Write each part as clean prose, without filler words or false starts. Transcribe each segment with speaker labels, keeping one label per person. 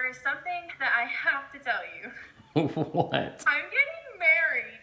Speaker 1: There is something that I have to tell you.
Speaker 2: What?
Speaker 1: I'm getting married.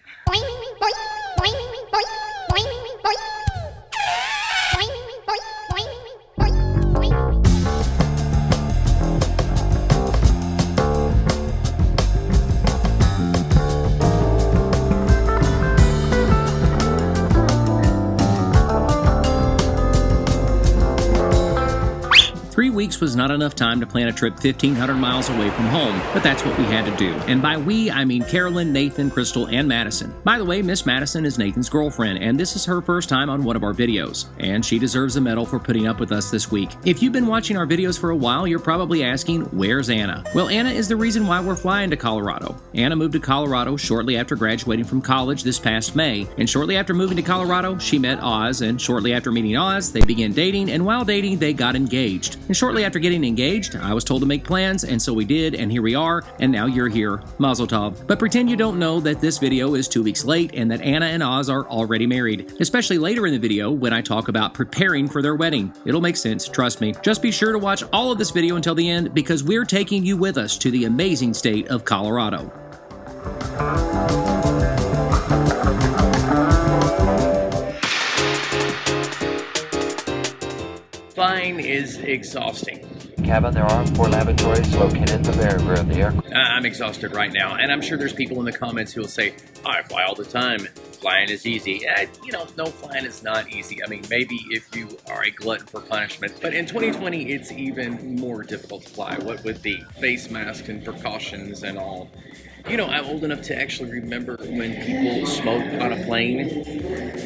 Speaker 2: Three weeks was not enough time to plan a trip 1,500 miles away from home, but that's what we had to do. And by we, I mean Carolyn, Nathan, Crystal, and Madison. By the way, Miss Madison is Nathan's girlfriend, and this is her first time on one of our videos. And she deserves a medal for putting up with us this week. If you've been watching our videos for a while, you're probably asking, where's Anna? Well, Anna is the reason why we're flying to Colorado. Anna moved to Colorado shortly after graduating from college this past May, and shortly after moving to Colorado, she met Oz, and shortly after meeting Oz, they began dating, and while dating, they got engaged. And shortly after getting engaged, I was told to make plans, and so we did, and here we are, and now you're here. Mazel tov. But pretend you don't know that this video is 2 weeks late and that Anna and Oz are already married, especially later in the video when I talk about preparing for their wedding. It'll make sense, trust me. Just be sure to watch all of this video until the end because we're taking you with us to the amazing state of Colorado. Flying is exhausting.
Speaker 3: Cabin, there are 4 lavatories located in the rear of the aircraft.
Speaker 2: I'm exhausted right now, and I'm sure there's people in the comments who will say, I fly all the time. Flying is easy. No, flying is not easy. I mean, maybe if you are a glutton for punishment, but in 2020, it's even more difficult to fly. What with the face mask and precautions and all. You know, I'm old enough to actually remember when people smoked on a plane.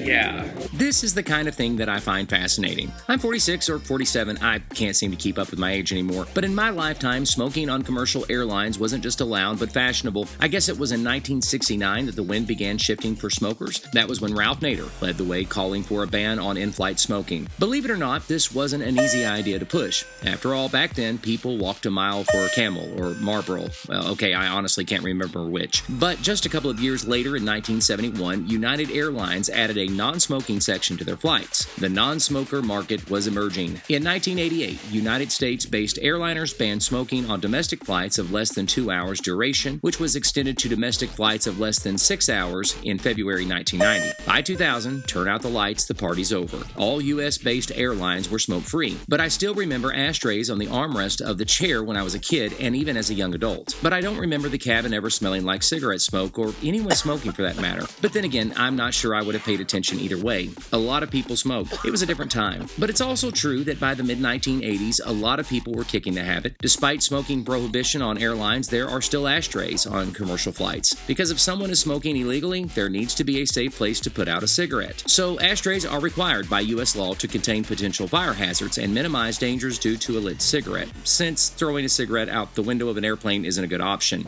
Speaker 2: Yeah. This is the kind of thing that I find fascinating. I'm 46 or 47. I can't seem to keep up with my age anymore. But in my lifetime, smoking on commercial airlines wasn't just allowed, but fashionable. I guess it was in 1969 that the wind began shifting for smokers. That was when Ralph Nader led the way, calling for a ban on in-flight smoking. Believe it or not, this wasn't an easy idea to push. After all, back then, people walked a mile for a Camel or Marlboro. Well, okay, I honestly can't remember which. But just a couple of years later, in 1971, United Airlines added a non-smoking section to their flights. The non-smoker market was emerging. In 1988, United States-based airliners banned smoking on domestic flights of less than 2 hours duration, which was extended to domestic flights of less than 6 hours in February 1990. By 2000, turn out the lights, the party's over. All U.S.-based airlines were smoke-free. But I still remember ashtrays on the armrest of the chair when I was a kid and even as a young adult. But I don't remember the cabin ever smelling like cigarette smoke or anyone smoking for that matter. But then again, I'm not sure I would have paid attention either way. A lot of people smoked. It was a different time. But it's also true that by the mid-1980s, a lot of people were kicking the habit. Despite smoking prohibition on airlines, there are still ashtrays on commercial flights. Because if someone is smoking illegally, there needs to be a safe place to put out a cigarette. So ashtrays are required by U.S. law to contain potential fire hazards and minimize dangers due to a lit cigarette, since throwing a cigarette out the window of an airplane isn't a good option.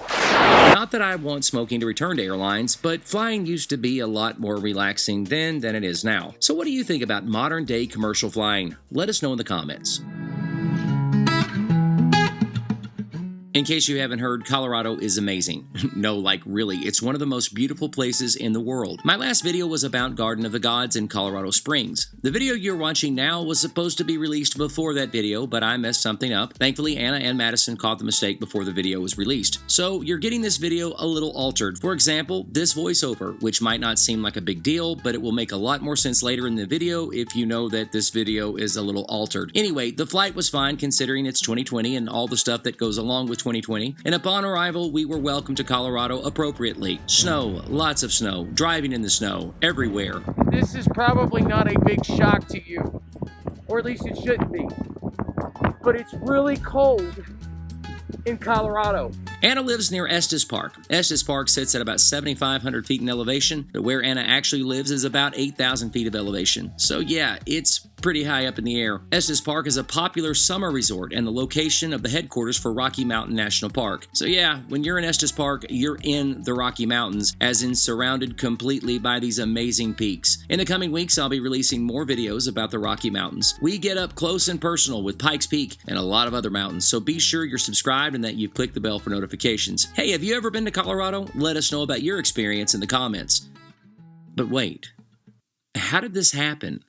Speaker 2: Not that I want smoking to return to airlines, but flying used to be a lot more relaxing then than it is now. So what do you think about modern day commercial flying? Let us know in the comments. In case you haven't heard, Colorado is amazing. No, like really, it's one of the most beautiful places in the world. My last video was about Garden of the Gods in Colorado Springs. The video you're watching now was supposed to be released before that video, but I messed something up. Thankfully, Anna and Madison caught the mistake before the video was released. So you're getting this video a little altered. For example, this voiceover, which might not seem like a big deal, but it will make a lot more sense later in the video if you know that this video is a little altered. Anyway, the flight was fine considering it's 2020 and all the stuff that goes along with 2020, and upon arrival, we were welcomed to Colorado appropriately. Snow, lots of snow, driving in the snow, everywhere.
Speaker 4: This is probably not a big shock to you, or at least it shouldn't be, but it's really cold in Colorado.
Speaker 2: Anna lives near Estes Park. Estes Park sits at about 7,500 feet in elevation, but where Anna actually lives is about 8,000 feet of elevation. So yeah, it's pretty high up in the air. Estes Park is a popular summer resort and the location of the headquarters for Rocky Mountain National Park. So yeah, when you're in Estes Park, you're in the Rocky Mountains, as in surrounded completely by these amazing peaks. In the coming weeks, I'll be releasing more videos about the Rocky Mountains. We get up close and personal with Pikes Peak and a lot of other mountains, so be sure you're subscribed and that you've clicked the bell for notifications. Hey, have you ever been to Colorado? Let us know about your experience in the comments. But wait, how did this happen?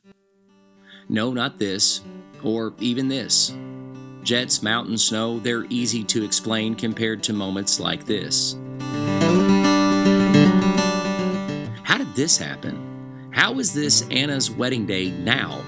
Speaker 2: No, not this, or even this.
Speaker 4: jets, mountains, snow, they're easy to explain compared to moments like this. How did this happen? How is this Anna's wedding day now?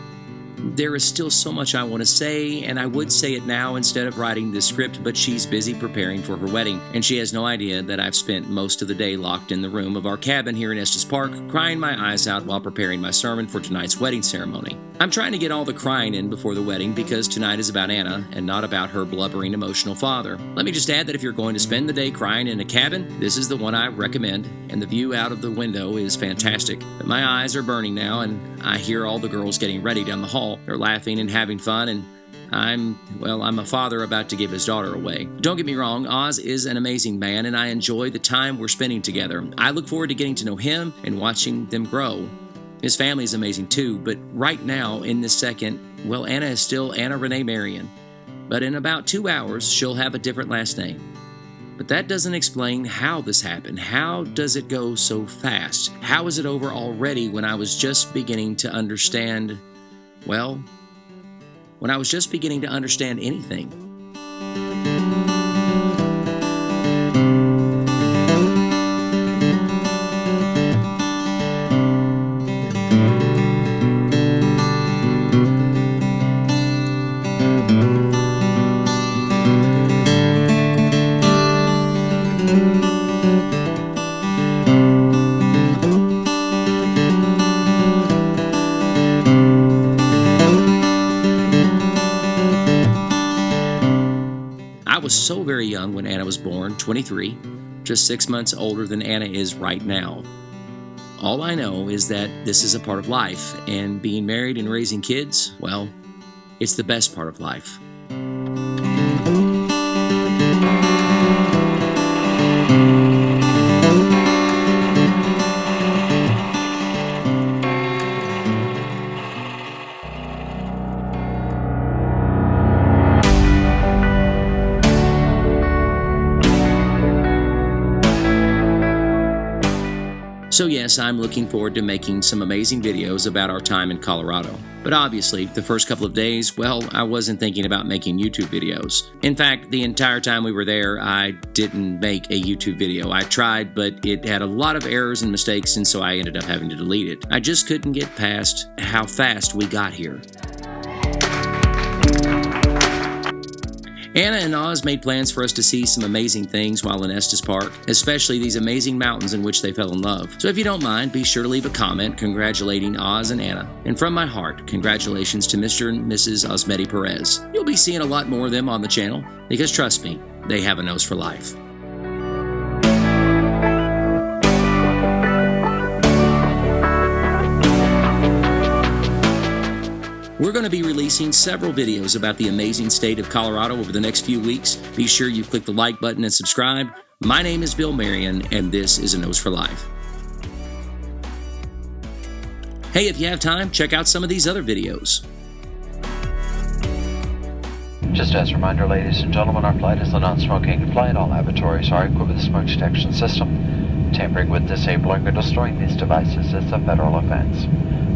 Speaker 4: There is still so much I want to say, and I would say it now instead of writing this script, but she's busy preparing for her wedding, and she has no idea that I've spent most of the day locked in the room of our cabin here in Estes Park, crying my eyes out while preparing my sermon for tonight's wedding ceremony. I'm trying to get all the crying in before the wedding because tonight is about Anna and not about her blubbering, emotional father. Let me just add that if you're going to spend the day crying in a cabin, this is the one I recommend, and the view out of the window is fantastic. But my eyes are burning now, and I hear all the girls getting ready down the hall. They're laughing and having fun, and I'm a father about to give his daughter away. Don't get me wrong, Oz is an amazing man, and I enjoy the time we're spending together. I look forward to getting to know him and watching them grow. His family is amazing too, but right now, in this second, Anna is still Anna Renee Marion. But in about 2 hours, she'll have a different last name. But that doesn't explain how this happened. How does it go so fast? How is it over already when I was just beginning to understand, when I was just beginning to understand anything? I was so very young when Anna was born, 23, just 6 months older than Anna is right now. All I know is that this is a part of life, and being married and raising kids, it's the best part of life. So yes, I'm looking forward to making some amazing videos about our time in Colorado. But obviously, the first couple of days, I wasn't thinking about making YouTube videos. In fact, the entire time we were there, I didn't make a YouTube video. I tried, but it had a lot of errors and mistakes, and so I ended up having to delete it. I just couldn't get past how fast we got here. Anna and Oz made plans for us to see some amazing things while in Estes Park, especially these amazing mountains in which they fell in love. So if you don't mind, be sure to leave a comment congratulating Oz and Anna. And from my heart, congratulations to Mr. and Mrs. Osmedi Perez. You'll be seeing a lot more of them on the channel, because trust me, they have a nose for life. We're going to be releasing several videos about the amazing state of Colorado over the next few weeks. Be sure you click the like button and subscribe. My name is Bill Marion, and this is A Nose for Life. Hey, if you have time, check out some of these other videos.
Speaker 3: Just as a reminder, ladies and gentlemen, our flight is a non-smoking flight. All lavatories are equipped with a smoke detection system. Tampering with, disabling, or destroying these devices is a federal offense.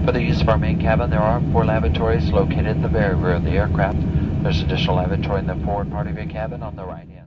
Speaker 3: For the use of our main cabin, there are 4 lavatories located in the very rear of the aircraft. There's an additional lavatory in the forward part of your cabin on the right hand.